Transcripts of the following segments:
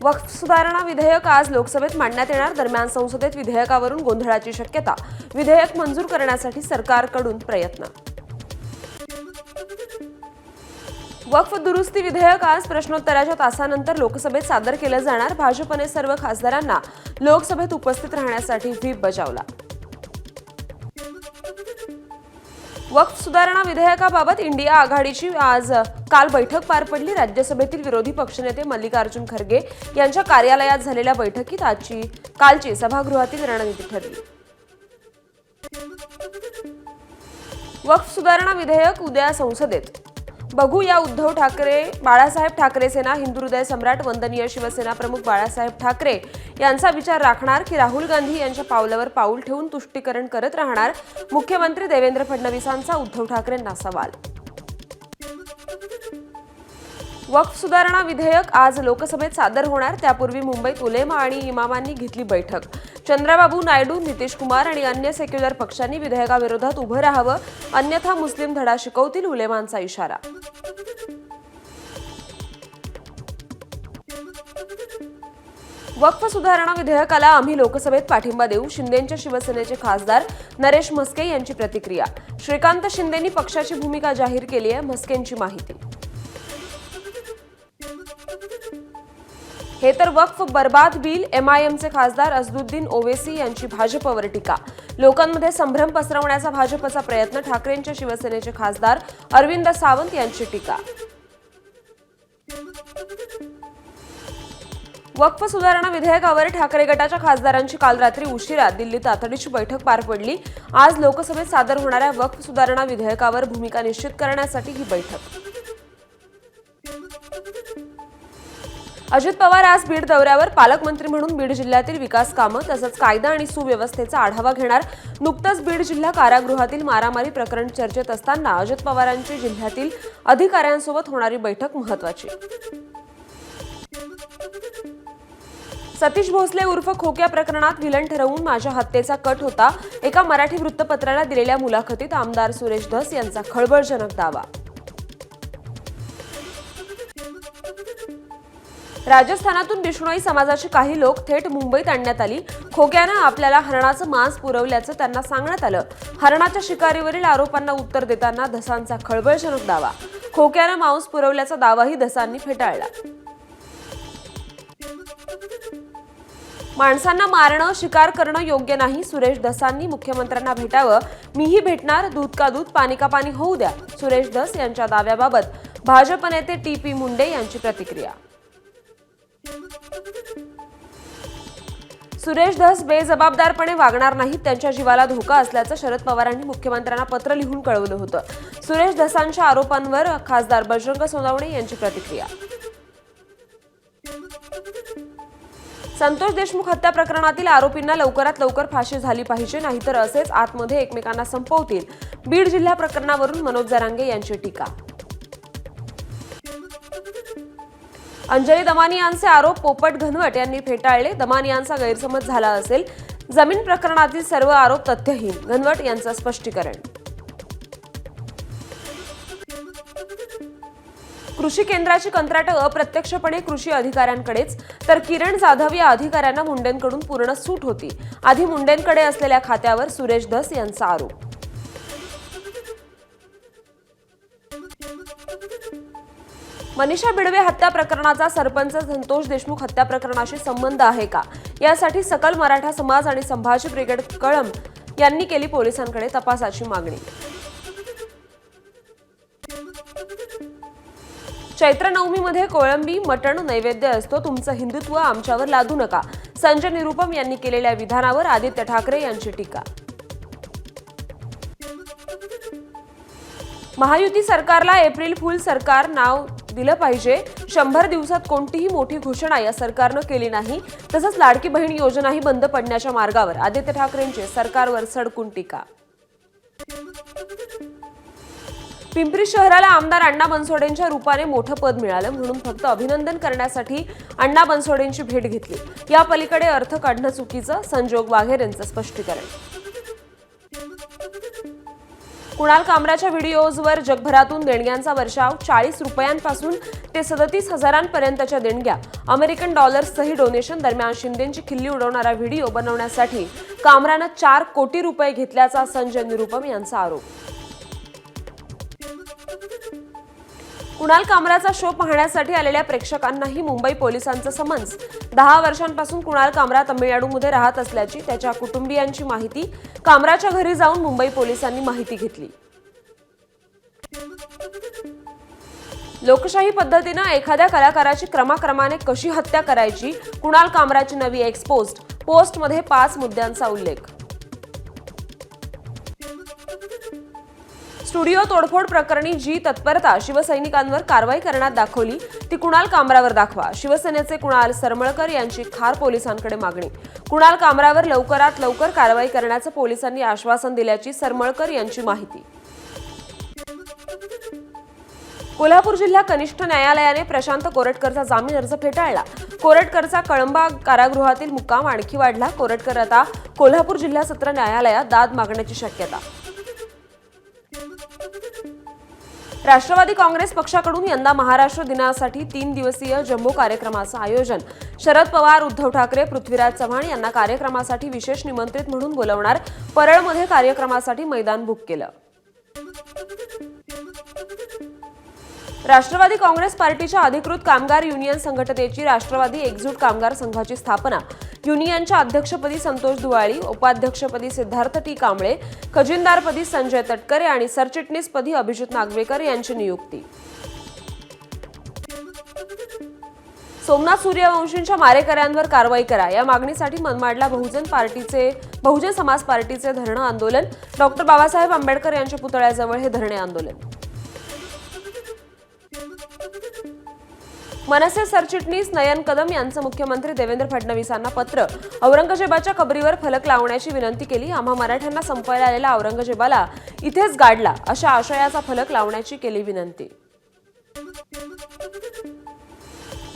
वक्फ सुधारणा विधेयक आज लोकसभेत मांडण्यात येणार. दरम्यान संसदेत विधेयकावरून गोंधळाची शक्यता. विधेयक मंजूर करण्यासाठी सरकारकडून प्रयत्न. वक्फ दुरुस्ती विधेयक आज प्रश्नोत्तराच्या तासानंतर लोकसभेत सादर केलं जाणार. भाजपने सर्व खासदारांना लोकसभेत उपस्थित राहण्यासाठी व्हीप बजावला. वक्फ सुधारणा विधेयकाबाबत इंडिया आघाडीची काल बैठक पार पडली. राज्यसभेतील विरोधी पक्षनेते मल्लिकार्जुन खरगे यांच्या कार्यालयात झालेल्या बैठकीत कालची सभागृहातील रणनीती ठरली. वक्फ सुधारणा विधेयक उद्या संसदेत. बघूया उद्धव ठाकरे, बाळासाहेब ठाकरे सेना, हिंदुहृदय सम्राट, वंदनीय शिवसेना प्रमुख बाळासाहेब ठाकरे यांचा विचार राखणार की राहुल गांधी यांच्या पावलावर पाऊल ठेवून तुष्टीकरण करत राहणार? मुख्यमंत्री देवेंद्र फडणवीसांचा उद्धव ठाकरेंना सवाल. वक्फ सुधारणा विधेयक आज लोकसभेत सादर होणार. त्यापूर्वी मुंबईत उलेमा आणि इमामांनी घेतली बैठक. चंद्राबाबू नायडू, नितीश कुमार आणि अन्य सेक्युलर पक्षांनी विधेयकाविरोधात उभं राहावं, अन्यथा मुस्लिम धडा शिकवतील, उलेमांचा इशारा. वक्फ सुधारणा विधेयकाला आम्ही लोकसभेत पाठिंबा देऊ, शिंदेंच्या शिवसेनेचे खासदार नरेश म्हस्के यांची प्रतिक्रिया. श्रीकांत शिंदेंनी पक्षाची भूमिका जाहीर केली आहे, म्हस्केंची माहिती. हे तर वक्फ बर्बाद बिल. एमआयएमचे खासदार असदुद्दीन ओवेसी यांची भाजपवर टीका. लोकांमध्ये संभ्रम पसरवण्याचा भाजपचा प्रयत्न. ठाकरेंच्या शिवसेनेचे खासदार अरविंद सावंत यांची टीका. वक्फ सुधारणा विधेयकावर ठाकरे गटाच्या खासदारांची काल रात्री उशिरा दिल्लीत तातडीची बैठक पार पडली. आज लोकसभेत सादर होणाऱ्या वक्फ सुधारणा विधेयकावर भूमिका निश्चित करण्यासाठी ही बैठक. अजित पवार आज बीड दौऱ्यावर. पालकमंत्री म्हणून बीड जिल्ह्यातील विकास कामं तसंच कायदा आणि सुव्यवस्थेचा आढावा घेणार. नुकतंच बीड जिल्हा कारागृहातील मारामारी प्रकरण चर्चेत असताना अजित पवारांची जिल्ह्यातील अधिकाऱ्यांसोबत होणारी बैठक महत्त्वाची. सतीश भोसले उर्फ खोक्या प्रकरणात विलन ठरवून माझ्या हत्येचा कट होता. एका मराठी वृत्तपत्राला दिलेल्या मुलाखतीत आमदार सुरेश धस यांचा खळबळजनक दावा. राजस्थानातून बिष्णोई समाजाची काही लोक थेट मुंबईत आणण्यात आली. खोक्यानं आपल्याला हरणाचं मांस पुरवल्याचं त्यांना सांगण्यात आलं. हरणाच्या शिकारीवरील आरोपांना उत्तर देताना धसांचा खळबळजनक दावा. खोक्यानं मांस पुरवल्याचा दावाही धसांनी फेटाळला. माणसांना मारणं, शिकार करणं योग्य नाही. सुरेश धसांनी मुख्यमंत्र्यांना भेटावं. मीही भेटणार. दूध का दूध, पाणी का पाणी होऊ द्या. सुरेश धस यांच्या दाव्याबाबत भाजप नेते टी.पी. मुंडे यांची प्रतिक्रिया. सुरेश धस बेजबाबदारपणे वागणार नाहीत. त्यांच्या जीवाला धोका असल्याचं शरद पवारांनी मुख्यमंत्र्यांना पत्र लिहून कळवलं होतं. सुरेश धसांच्या आरोपांवर खासदार बजरंग सोनवणे यांची प्रतिक्रिया. संतोष देशमुख हत्या प्रकरणातील आरोपींना लवकरात लवकर फाशी झाली पाहिजे, नाहीतर असेच आतमध्ये एकमेकांना संपवतील. बीड जिल्हा प्रकरणावरून मनोज जरांगे यांची टीका. अंजली दमानियांचे आरोप पोपट घनवट यांनी फेटाळले. दमानियांचा गैरसमज झाला असेल. जमीन प्रकरणातील सर्व आरोप तथ्यहीन. घनवट यांचं स्पष्टीकरण. कृषी केंद्राची कंत्राटं अप्रत्यक्षपणे कृषी अधिकाऱ्यांकडेच, तर किरण जाधव या अधिकाऱ्यांना मुंडेंकडून पूर्ण सूट होती. आधी मुंडेंकडे असलेल्या खात्यावर सुरेश धस यांचा आरोप. मनीषा बिडवे हत्या प्रकरणाचा सरपंच संतोष देशमुख हत्या प्रकरणाशी संबंध आहे का, यासाठी सकल मराठा समाज आणि संभाजी ब्रिगेड कळंब यांनी केली पोलिसांकडे तपासाची मागणी. चैत्र नवमीमध्ये कोळंबी मटण नैवेद्य असतो. तुमचं हिंदुत्व आमच्यावर लादू नका. संजय निरुपम यांनी केलेल्या विधानावर आदित्य ठाकरे यांची टीका. महायुती सरकारला एप्रिल फूल सरकार नाव दिलं पाहिजे. 100 दिवसात कोणतीही मोठी घोषणा या सरकारनं केली नाही. तसंच लाडकी बहीण योजनाही बंद पडण्याच्या मार्गावर. आदित्य ठाकरेंची सरकारवर सडकून टीका. पिंपरी शहराला आमदार अण्णा बनसोडेंच्या रूपाने मोठं पद मिळालं म्हणून फक्त अभिनंदन करण्यासाठी अण्णा बनसोडेंची भेट घेतली. या पलीकडे अर्थ काढणं चुकीचं. संजोग वाघेर यांचं स्पष्टीकरण. कुणाल कामराच्या व्हिडिओजवर जगभरातून देणग्यांचा वर्षाव, 40 रुपयांपासून ते 37,000पर्यंतच्या देणग्या, अमेरिकन डॉलर्सचंही डोनेशन. दरम्यान शिंदेंची खिल्ली उडवणारा व्हिडिओ बनवण्यासाठी कामरानं 4 कोटी रुपये घेतल्याचा संजय निरुपम यांचा आरोप. कुणाल कामराचा शो पाहण्यासाठी आलेल्या प्रेक्षकांनाही मुंबई पोलिसांचं समन्स. 10 वर्षांपासून कुणाल कामरा तमिळनाडूमध्ये राहत असल्याची त्याच्या कुटुंबियांची माहिती. कामराच्या घरी जाऊन मुंबई पोलिसांनी माहिती घेतली. लोकशाही पद्धतीनं एखाद्या कलाकाराची क्रमाक्रमाने कशी हत्या करायची, कुणाल कामराची नवी एक्स पोस्टमध्ये 5 मुद्द्यांचा उल्लेख. स्टुडिओ तोडफोड प्रकरणी जी तत्परता शिवसैनिकांवर कारवाई करण्यात दाखवली ती कुणाल कामरावर दाखवा. शिवसेनेचे कुणाल सरमळकर यांची खार पोलिसांकडे मागणी. कुणाल कामरावर लवकरात लवकर कारवाई करण्याचं पोलिसांनी आश्वासन दिल्याची सरमळकर यांची माहिती. कोल्हापूर जिल्हा कनिष्ठ न्यायालयाने प्रशांत कोरटकरचा जामीन अर्ज फेटाळला. कोरटकरचा कळंबा कारागृहातील मुक्काम आणखी वाढला. कोरटकर आता कोल्हापूर जिल्हा सत्र न्यायालयात दाद मागण्याची शक्यता. राष्ट्रवादी काँग्रेस पक्षाकडून यंदा महाराष्ट्र दिनासाठी 3 दिवसीय जम्बो कार्यक्रमाचं आयोजन. शरद पवार, उद्धव ठाकरे, पृथ्वीराज चव्हाण यांना कार्यक्रमासाठी विशेष निमंत्रित म्हणून बोलावणार. परळमध्ये कार्यक्रमासाठी मैदान बुक केलं. राष्ट्रवादी काँग्रेस पार्टीच्या अधिकृत कामगार युनियन संघटनेची राष्ट्रवादी एकजूट कामगार संघाची स्थापना. युनियनच्या अध्यक्षपदी संतोष दुवाळी, उपाध्यक्षपदी सिद्धार्थ टी कांबळे, खजिनदारपदी संजय तटकरे आणि सरचिटणीसपदी अभिजित नागवेकर यांची नियुक्ती. सोमनाथ सूर्यवंशींच्या मारेकऱ्यांवर कारवाई करा या मागणीसाठी मनमाडला बहुजन समाज पार्टीचे धरणं आंदोलन. डॉक्टर बाबासाहेब आंबेडकर यांच्या पुतळ्याजवळ हे धरणे आंदोलन. मनसे सरचिटणीस नयन कदम यांचं मुख्यमंत्री देवेंद्र फडणवीसांना पत्र. औरंगजेबाच्या कबरीवर फलक लावण्याची विनंती केली. आम्हा मराठ्यांना संपवायला आलेला औरंगजेबाला इथेच गाडला अशा आशयाचा फलक लावण्याची केली विनंती.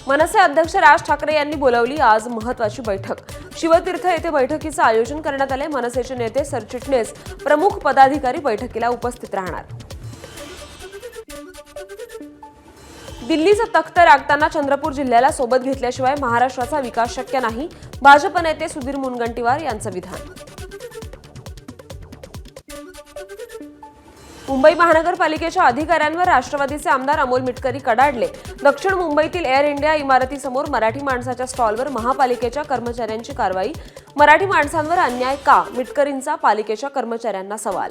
मनसे अध्यक्ष राज ठाकरे यांनी बोलावली आज महत्त्वाची बैठक. शिवतीर्थ येथे बैठकीचं आयोजन करण्यात आले. मनसेचे नेते, सरचिटणीस, प्रमुख पदाधिकारी बैठकीला उपस्थित राहणार. दिल्लीचं तख्त राखताना चंद्रपूर जिल्ह्याला सोबत घेतल्याशिवाय महाराष्ट्राचा विकास शक्य नाही. भाजप नेते सुधीर मुनगंटीवार यांचं विधान. मुंबई महानगरपालिकेच्या अधिकाऱ्यांवर राष्ट्रवादीचे आमदार अमोल मिटकरी कडाडले. दक्षिण मुंबईतील एअर इंडिया इमारतीसमोर मराठी माणसाच्या स्टॉलवर महापालिकेच्या कर्मचाऱ्यांची कारवाई. मराठी माणसांवर अन्याय का? मिटकरींचा पालिकेच्या कर्मचाऱ्यांना सवाल.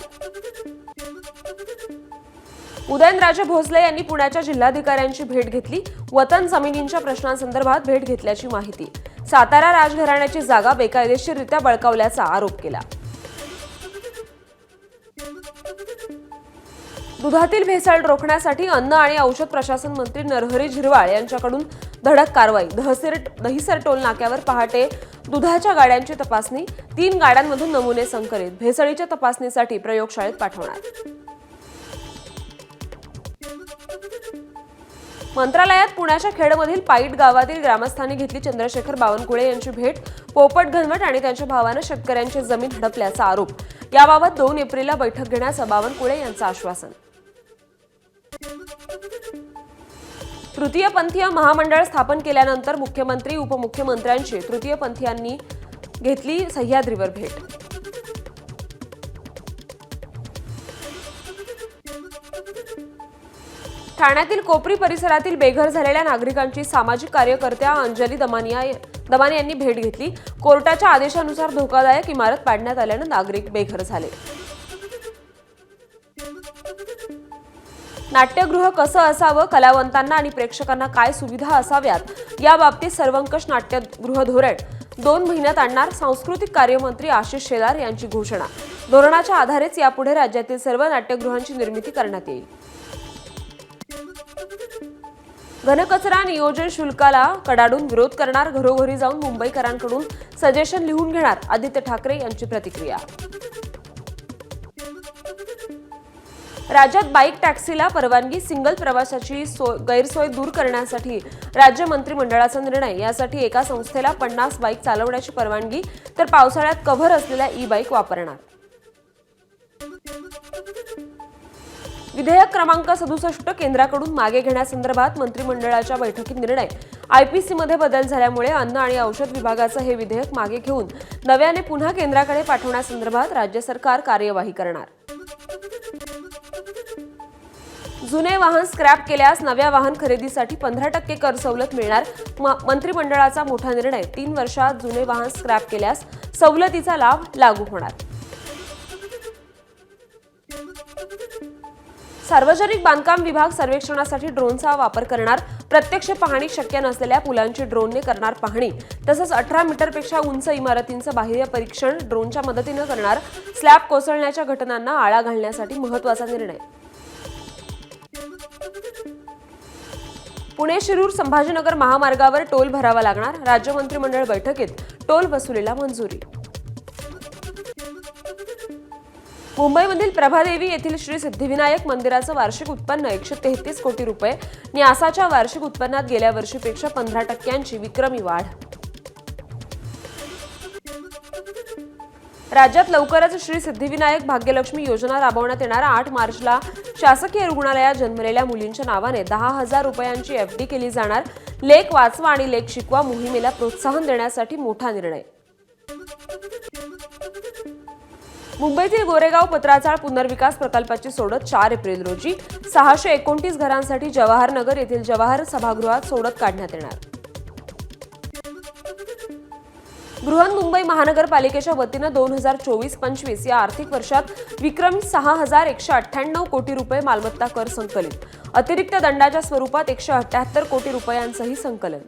उदयनराजे भोसले यांनी पुण्याच्या जिल्हाधिकाऱ्यांची भेट घेतली. वतन जमिनींच्या प्रश्नांसंदर्भात भेट घेतल्याची माहिती. सातारा राजघराण्याची जागा बेकायदेशीररित्या बळकावल्याचा आरोप केला. दुधातील भेसळ रोखण्यासाठी अन्न आणि औषध प्रशासन मंत्री नरहरी झिरवाळ यांच्याकडून धडक कारवाई. दहिसर टोल नाक्यावर पहाटे दुधाच्या गाड्यांची तपासणी. 3 गाड्यांमधून नमुने संकलित. भेसळीच्या तपासणीसाठी प्रयोगशाळेत पाठवणार. मंत्रालयात पुण्याच्या खेडमधील पाईट गावातील ग्रामस्थांनी घेतली चंद्रशेखर बावनकुळे यांची भेट. पोपट घनवट आणि त्यांच्या भावानं शेतकऱ्यांची जमीन हडपल्याचा आरोप. याबाबत 2 एप्रिलला बैठक घेण्याचं बावनकुळे यांचं आश्वासन. तृतीयपंथीय महामंडळ स्थापन केल्यानंतर मुख्यमंत्री, उपमुख्यमंत्र्यांची तृतीयपंथीयांनी घेतली सह्याद्रीवर भेट. ठाण्यातील कोपरी परिसरातील बेघर झालेल्या नागरिकांची सामाजिक कार्यकर्त्या अंजली दमाने यांनी भेट घेतली. कोर्टाच्या आदेशानुसार धोकादायक इमारत पाडण्यात आल्यानं नागरिक बेघर झाले. नाट्यगृह कसं असावं, कलावंतांना आणि प्रेक्षकांना काय सुविधा असाव्यात याबाबतीत सर्वंकष नाट्यगृह धोरण 2 महिन्यात आणणार. सांस्कृतिक कार्यमंत्री आशिष शेलार यांची घोषणा. धोरणाच्या आधारेच यापुढे राज्यातील सर्व नाट्यगृहांची निर्मिती करण्यात येईल. घनकचरा नियोजन शुल्काला कडाडून विरोध करणार. घरोघरी जाऊन मुंबईकरांकडून सजेशन लिहून घेणार. आदित्य ठाकरे यांची प्रतिक्रिया. राज्यात बाईक टॅक्सीला परवानगी. सिंगल प्रवासाची गैरसोय दूर करण्यासाठी राज्य मंत्रिमंडळाचा निर्णय. यासाठी एका संस्थेला 50 बाईक चालवण्याची परवानगी, तर पावसाळ्यात कव्हर असलेल्या ई बाईक वापरणार. विधेयक क्रमांक 67 केंद्राकडून मागे घेण्यासंदर्भात मंत्रिमंडळाच्या बैठकीत निर्णय. आयपीसीमध्ये बदल झाल्यामुळे अन्न आणि औषध विभागाचं हे विधेयक मागे घेऊन नव्याने पुन्हा केंद्राकडे पाठवण्यासंदर्भात राज्य सरकार कार्यवाही करणार. जुने वाहन स्क्रॅप केल्यास नव्या वाहन खरेदीसाठी 15% कर सवलत मिळणार. मंत्रिमंडळाचा मोठा निर्णय. 3 वर्षात जुने वाहन स्क्रॅप केल्यास सवलतीचा लाभ लागू होणार. सार्वजनिक बांधकाम विभाग सर्वेक्षणासाठी ड्रोनचा वापर करणार. प्रत्यक्ष पाहणी शक्य नसलेल्या पुलांची ड्रोनने करणार पाहणी. तसंच 18 मीटरपेक्षा उंच इमारतींचं बाह्य परीक्षण ड्रोनच्या मदतीनं करणार. स्लॅब कोसळण्याच्या घटनांना आळा घालण्यासाठी महत्त्वाचा निर्णय. पुणे शिरूर संभाजीनगर महामार्गावर टोल भरावा लागणार. राज्य मंत्रिमंडळ बैठकीत टोल वसुलीला मंजुरी. मुंबईमधील प्रभादेवी येथील श्री सिद्धिविनायक मंदिराचं वार्षिक उत्पन्न 133 कोटी रुपये. न्यासाच्या वार्षिक उत्पन्नात गेल्या वर्षीपेक्षा 15% विक्रमी वाढ. राज्यात लवकरच श्री सिद्धिविनायक भाग्यलक्ष्मी योजना राबवण्यात येणार. 8 मार्चला शासकीय रुग्णालयात जन्मलेल्या मुलींच्या नावाने 10,000 रुपयांची एफडी केली जाणार. लेक वाचवा आणि लेक शिकवा मोहिमेला प्रोत्साहन देण्यासाठी मोठा निर्णय. मुंबईतील गोरेगाव पत्राचाळ पुनर्विकास प्रकल्पाची सोडत 4 एप्रिल रोजी 629 घरांसाठी जवाहर नगर येथील जवाहर सभागृहात सोडत काढण्यात येणार. बृहन्मुंबई महानगरपालिकेच्या वतीनं 2024-25 या आर्थिक वर्षात विक्रमी 6,198 कोटी रुपये मालमत्ता कर संकलित. अतिरिक्त दंडाच्या स्वरूपात 178 कोटी रुपयांचंही संकलन.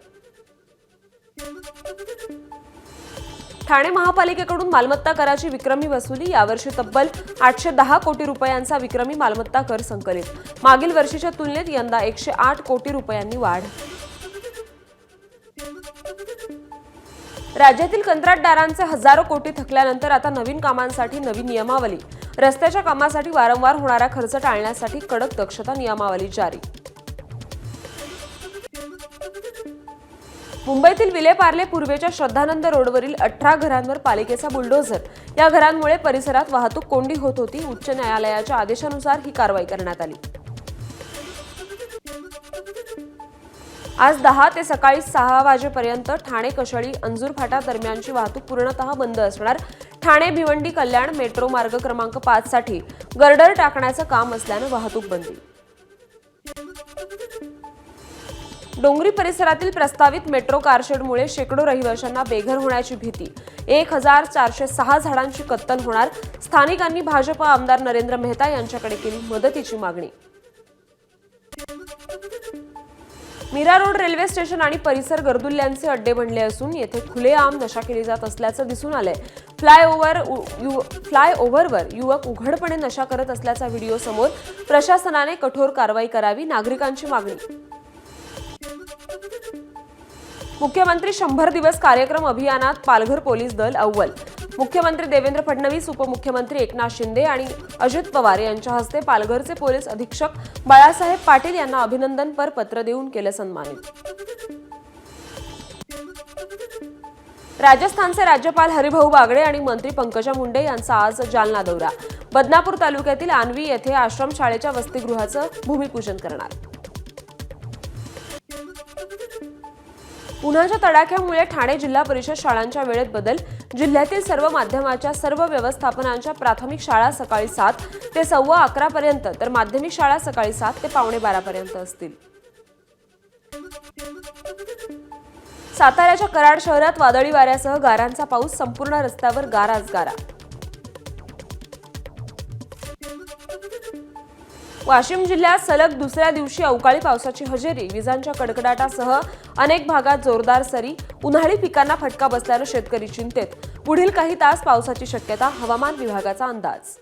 ठाणे महापालिकेकडून मालमत्ता कराची विक्रमी वसुली. यावर्षी तब्बल 810 कोटी रुपयांचा विक्रमी मालमत्ता कर संकलित. मागील वर्षीच्या तुलनेत यंदा 108 कोटी रुपयांनी वाढ. राज्यातील कंत्राटदारांचे हजारो कोटी थकल्यानंतर आता नवीन कामांसाठी नवी नियमावली. रस्त्याच्या कामासाठी वारंवार होणारा खर्च टाळण्यासाठी कडक दक्षता नियमावली जारी. मुंबईतील विलेपार्ले पूर्वेच्या श्रद्धानंद रोडवरील 18 घरांवर पालिकेचा बुलडोझर. या घरांमुळे परिसरात वाहतूक कोंडी होत होती. उच्च न्यायालयाच्या आदेशानुसार ही कारवाई करण्यात आली. आज 10 ते सकाळी 6 वाजेपर्यंत ठाणे कशळी अंजूर फाटा दरम्यानची वाहतूक पूर्णतः बंद असणार. ठाणे भिवंडी कल्याण मेट्रो मार्ग क्रमांक 5 साठी गर्डर टाकण्याचं काम असल्यानं वाहतूक बंदी. डोंगरी परिसरातील प्रस्तावित मेट्रो कारशेडमुळे शेकडो रहिवाशांना बेघर होण्याची भीती. 1406 झाडांची कत्तल होणार. स्थानिकांनी भाजप आमदार नरेंद्र मेहता यांच्याकडे केली मदतीची मागणी. मीरा रोड रेल्वे स्टेशन आणि परिसर गर्दुल्ल्यांचे अड्डे बनले असून येथे खुलेआम नशा केली जात असल्याचं दिसून आलंय. फ्लायओव्हरवर युवक उघडपणे नशा करत असल्याचा व्हिडिओ समोर. प्रशासनाने कठोर कारवाई करावी नागरिकांची मागणी. मुख्यमंत्री 100 दिवस कार्यक्रम अभियानात पालघर पोलीस दल अव्वल. मुख्यमंत्री देवेंद्र फडणवीस, उपमुख्यमंत्री एकनाथ शिंदे आणि अजित पवार यांच्या हस्ते पालघरचे पोलीस अधीक्षक बाळासाहेब पाटील यांना अभिनंदनपर पत्र देऊन केलं सन्मानित. राजस्थानचे राज्यपाल हरिभाऊ बागडे आणि मंत्री पंकजा मुंडे यांचा आज जालना दौरा. बदनापूर तालुक्यातील आनवी येथे आश्रमशाळेच्या वसतिगृहाचं भूमिपूजन करणार. उन्हाच्या तडाख्यामुळे ठाणे जिल्हा परिषद शाळांच्या वेळेत बदल. जिल्ह्यातील सर्व माध्यमाच्या सर्व व्यवस्थापनांच्या प्राथमिक शाळा सकाळी 7 ते 11:15 पर्यंत तर माध्यमिक शाळा सकाळी 7 ते 11:15 पर्यंत असतील. साताऱ्याच्या कराड शहरात वादळी वाऱ्यासह गारांचा पाऊस. संपूर्ण रस्त्यावर गाराच गारा. वाशिम जिल्ह्यात सलग दुसऱ्या दिवशी अवकाळी पावसाची हजेरी. विजांच्या कडकडाटासह अनेक भागात जोरदार सरी. उन्हाळी पिकांना फटका बसल्यानं शेतकरी चिंतेत. पुढील काही तास पावसाची शक्यता. हवामान विभागाचा अंदाज.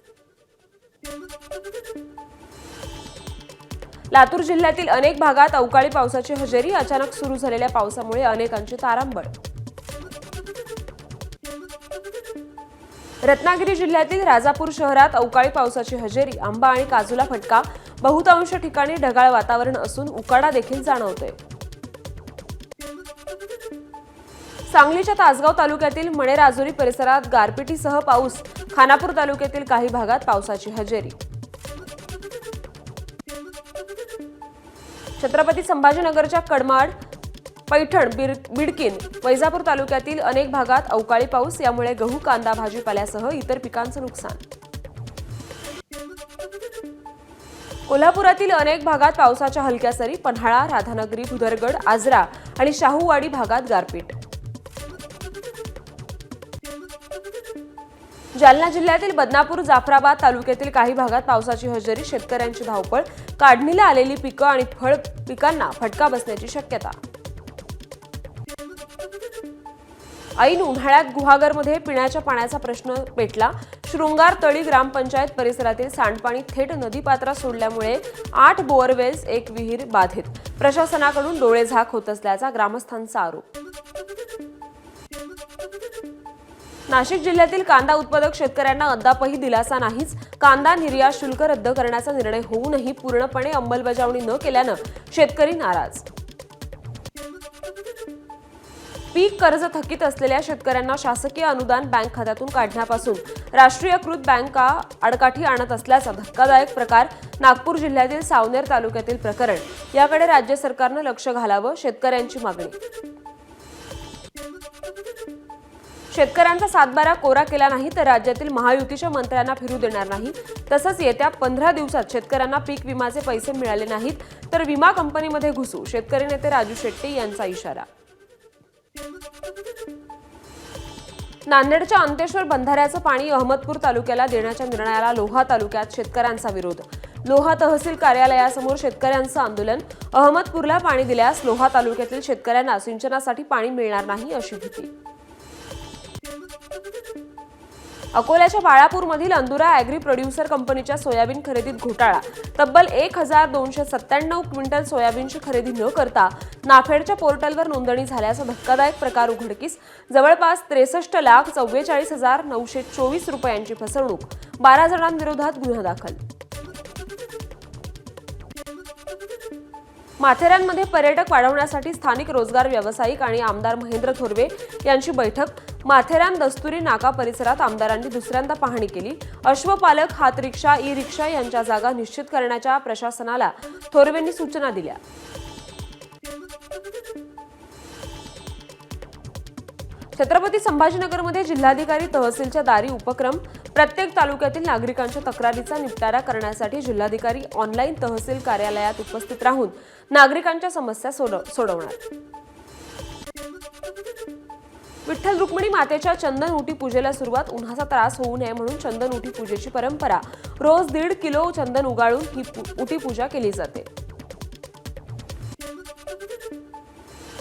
लातूर जिल्ह्यातील अनेक भागात अवकाळी पावसाची हजेरी. अचानक सुरू झालेल्या पावसामुळे अनेकांची तारांबळ. रत्नागिरी जिल्ह्यातील राजापूर शहरात अवकाळी पावसाची हजेरी. आंबा आणि काजूला फटका. बहुतांश ठिकाणी ढगाळ वातावरण असून उकाडा देखील जाणवतोय. सांगलीच्या तासगाव तालुक्यातील मणेराजुरी परिसरात गारपिटीसह पाऊस. खानापूर तालुक्यातील काही भागात पावसाची हजेरी. छत्रपती संभाजीनगरच्या कडमाड, पैठण, बिडकीन, वैजापूर तालुक्यातील अनेक भागात अवकाळी पाऊस, यामुळे गहू, कांदा, भाजीपाल्यासह इतर पिकांचं नुकसान. कोल्हापुरातील अनेक भागात पावसाच्या हलक्या सरी, पन्हाळा, राधानगरी, भुदरगड, आजरा आणि शाहूवाडी भागात गारपीट. जालना जिल्ह्यातील बदनापूर, जाफराबाद तालुक्यातील काही भागात पावसाची हजेरी, शेतकऱ्यांची धावपळ, काढणीला आलेली पिकं आणि फळ पिकांना फटका बसण्याची शक्यता. ऐन उन्हाळ्यात गुहागरमध्ये पिण्याच्या पाण्याचा प्रश्न पेटला. शृंगार तळी ग्रामपंचायत परिसरातील सांडपाणी थेट नदीपात्रात सोडल्यामुळे 8 बोअरवेल्स, 1 विहीर बाधित. प्रशासनाकडून डोळेझाक होत असल्याचा ग्रामस्थांचा आरोप. नाशिक जिल्ह्यातील कांदा उत्पादक शेतकऱ्यांना अद्यापही दिलासा नाहीच. कांदा निर्यात शुल्क रद्द करण्याचा निर्णय होऊनही पूर्णपणे अंमलबजावणी न केल्यानं शेतकरी नाराज. पीक कर्ज थकीत असलेल्या शेतकऱ्यांना शासकीय अनुदान बँक खात्यातून काढण्यापासून राष्ट्रीयकृत बँका आडकाठी आणत असल्याचा धक्कादायक प्रकार. नागपूर जिल्ह्यातील सावनेर तालुक्यातील प्रकरण. याकडे राज्य सरकारनं लक्ष घालावं, शेतकऱ्यांची मागणी. शेतकऱ्यांचा सातबारा कोरा केला नाही तर राज्यातील महायुतीच्या मंत्र्यांना फिरू देणार नाही. तसंच येत्या 15 दिवसात शेतकऱ्यांना पीक विम्याचे पैसे मिळाले नाहीत तर विमा कंपनीमध्ये घुसू, शेतकरी नेते राजू शेट्टी यांचा इशारा. नांदेडच्या अंतेश्वर बंधाऱ्याचं पाणी अहमदपूर तालुक्याला देण्याच्या निर्णयाला लोहा तालुक्यात शेतकऱ्यांचा विरोध. लोहा तहसील कार्यालयासमोर शेतकऱ्यांचं आंदोलन. अहमदपूरला पाणी दिल्यास लोहा तालुक्यातील शेतकऱ्यांना सिंचनासाठी पाणी मिळणार नाही अशी भीती. अकोल्याच्या बाळापूरमधील अंदुरा ॲग्री प्रोड्युसर कंपनीच्या सोयाबीन खरेदीत घोटाळा. तब्बल 1297 क्विंटल सोयाबीनची खरेदी न करता नाफेडच्या पोर्टलवर नोंदणी झाल्याचा धक्कादायक प्रकार उघडकीस. जवळपास 63,44,924 रुपयांची फसवणूक. 12 जणांविरोधात गुन्हा दाखल. माथेरानमध्ये पर्यटक वाढवण्यासाठी स्थानिक रोजगार व्यावसायिक आणि आमदार महेंद्र थोरवे यांची बैठक. माथेरान दस्तुरी नाका परिसरात आमदारांनी दुसऱ्यांदा पाहणी केली. अश्वपालक, हात रिक्षा, ई रिक्षा यांच्या जागा निश्चित करण्याच्या प्रशासनाला थोरवेंनी सूचना दिल्या. छत्रपती संभाजीनगरमध्ये जिल्हाधिकारी तहसीलच्या दारी उपक्रम. प्रत्येक तालुक्यातील नागरिकांच्या तक्रारीचा निपटारा करण्यासाठी जिल्हाधिकारी ऑनलाईन तहसील कार्यालयात उपस्थित राहून नागरिकांच्या समस्या सोडवणार. विठ्ठल रुक्मिणी मातेच्या चंदन उटी पूजेला सुरुवात. उन्हाचा त्रास होऊ नये म्हणून चंदन उटी पूजेची परंपरा. रोज 1.5 किलो चंदन उगाळून ही उटी पूजा केली जाते.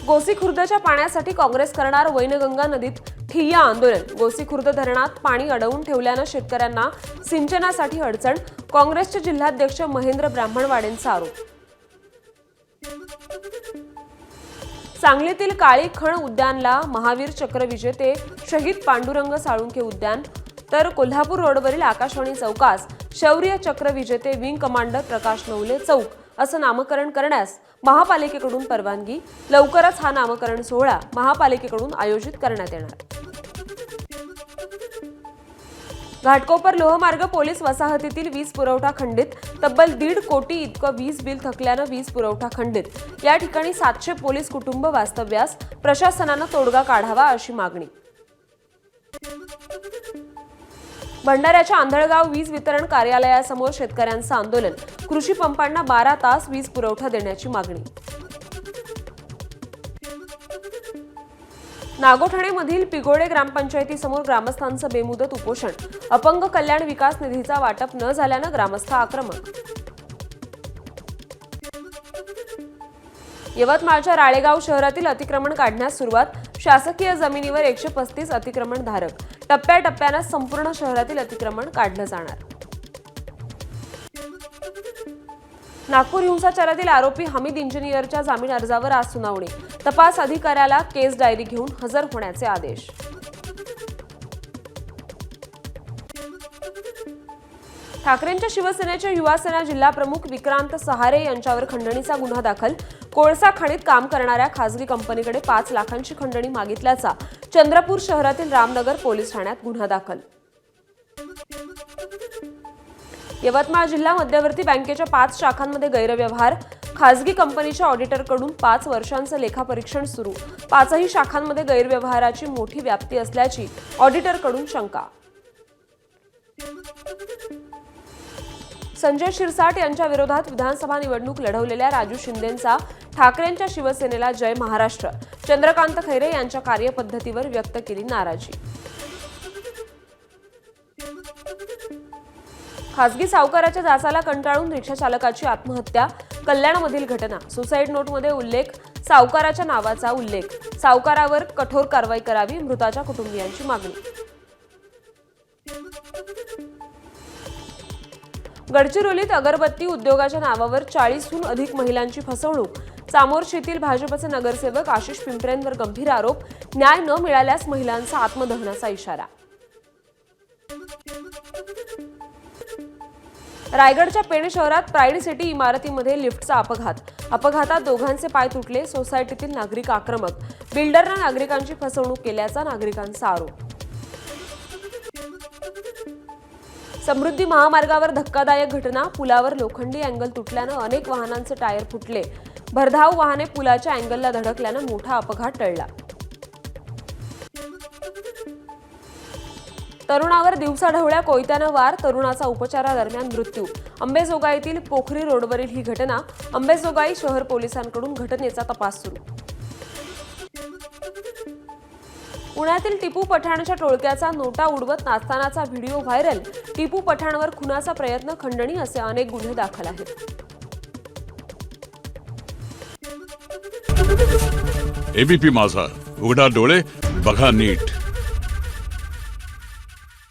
गोसी खुर्दच्या पाण्यासाठी काँग्रेस करणार वैनगंगा नदीत ठिय्या आंदोलन. गोसी खुर्द धरणात पाणी अडवून ठेवल्यानं शेतकऱ्यांना सिंचनासाठी अडचण. काँग्रेसचे जिल्हाध्यक्ष महेंद्र ब्राह्मणवाडेंचा आरोप. सांगलीतील काळी खण उद्यानला महावीर चक्र विजेते शहीद पांडुरंग साळुंखे उद्यान, तर कोल्हापूर रोडवरील आकाशवाणी चौकास शौर्य चक्र विजेते विंग कमांडर प्रकाश नवले चौक असं नामकरण करण्यास महापालिकेकडून परवानगी. लवकरच हा नामकरण सोहळा महापालिकेकडून आयोजित करण्यात येणार. घाटकोपर लोहमार्ग पोलीस वसाहतीतील वीज पुरवठा खंडित. तब्बल 1.5 कोटी इतकं वीज बिल थकल्यानं वीज पुरवठा खंडित. या ठिकाणी 700 पोलीस कुटुंब वास्तव्यास. प्रशासनानं तोडगा काढावा अशी मागणी. भंडाऱ्याच्या आंधळगाव वीज वितरण कार्यालयासमोर शेतकऱ्यांचं आंदोलन. कृषी पंपांना 12 तास वीज पुरवठा देण्याची मागणी. नागोठणेमधील पिगोडे ग्रामपंचायतीसमोर ग्रामस्थांचं बेमुदत उपोषण. अपंग कल्याण विकास निधीचा वाटप न झाल्यानं ग्रामस्थ आक्रमक. यवतमाळच्या राळेगाव शहरातील अतिक्रमण काढण्यास सुरुवात. शासकीय जमिनीवर 135 अतिक्रमण धारक. टप्प्याटप्प्यानं संपूर्ण शहरातील अतिक्रमण काढलं जाणार. नागपूर हिंसाचारातील आरोपी हमीद इंजिनियरच्या जामीन अर्जावर आज सुनावणी. तपास अधिकाऱ्याला केस डायरी घेऊन हजर होण्याचे आदेश. ठाकरेंच्या शिवसेनेचे युवासेना जिल्हाप्रमुख विक्रांत सहारे यांच्यावर खंडणीचा गुन्हा दाखल. कोळसा खाणीत काम करणाऱ्या खासगी कंपनीकडे 5 लाखांची खंडणी मागितल्याचा चंद्रपूर शहरातील रामनगर पोलीस ठाण्यात गुन्हा दाखल. यवतमाळ जिल्हा मध्यवर्ती बँकेच्या 5 शाखांमध्ये गैरव्यवहार. खासगी कंपनीच्या ऑडिटरकडून 5 वर्षांचं लेखापरीक्षण सुरू. 5ही शाखांमध्ये गैरव्यवहाराची मोठी व्याप्ती असल्याची ऑडिटरकडून शंका. संजय शिरसाट यांच्या विरोधात विधानसभा निवडणूक लढवलेल्या राजू शिंदेंचा ठाकरेंच्या शिवसेनेला जय महाराष्ट्र. चंद्रकांत खैरे यांच्या कार्यपद्धतीवर व्यक्त केली नाराजी. खासगी सावकाराच्या जाचाला कंटाळून रिक्षा चालकाची आत्महत्या. कल्याणमधील घटना. सुसाईड नोटमध्ये उल्लेख सावकाराच्या नावाचा उल्लेख. सावकारावर कठोर कारवाई करावी, मृताच्या कुटुंबियांची मागणी. गडचिरोलीत अगरबत्ती उद्योगाच्या नावावर 40हून अधिक महिलांची फसवणूक. चामोर्शीतील भाजपचे नगरसेवक आशिष पिंपरेंवर गंभीर आरोप. न्याय न मिळाल्यास महिलांचा आत्मदहनाचा इशारा. रायगडच्या पेण शहरात प्राईड सिटी इमारतीमध्ये लिफ्टचा अपघात. अपघातात दोघांचे पाय तुटले. सोसायटीतील नागरिक आक्रमक. बिल्डरनं नागरिकांची फसवणूक केल्याचा नागरिकांचा आरोप. समृद्धी महामार्गावर धक्कादायक घटना. पुलावर लोखंडी अँगल तुटल्यानं अनेक वाहनांचे टायर फुटले. भरधाव वाहने पुलाच्या अँगलला धडकल्यानं मोठा अपघात टळला. तरुणावर दिवसाढवळ्या कोयत्यानं वार. तरुणाचा उपचारादरम्यान मृत्यू. अंबेजोगाईतील पोखरी रोडवरील ही घटना. अंबेजोगाई शहर पोलिसांकडून घटनेचा तपास सुरू. पुण्यातील टिपू पठाणच्या टोळक्याचा नोटा उडवत नाचतानाचा व्हिडिओ व्हायरल. टिपू पठाणवर खुनाचा प्रयत्न, खंडणी असे अनेक गुन्हे दाखल आहेत. एबीपी माझा, उघडा डोळे बघा नीट.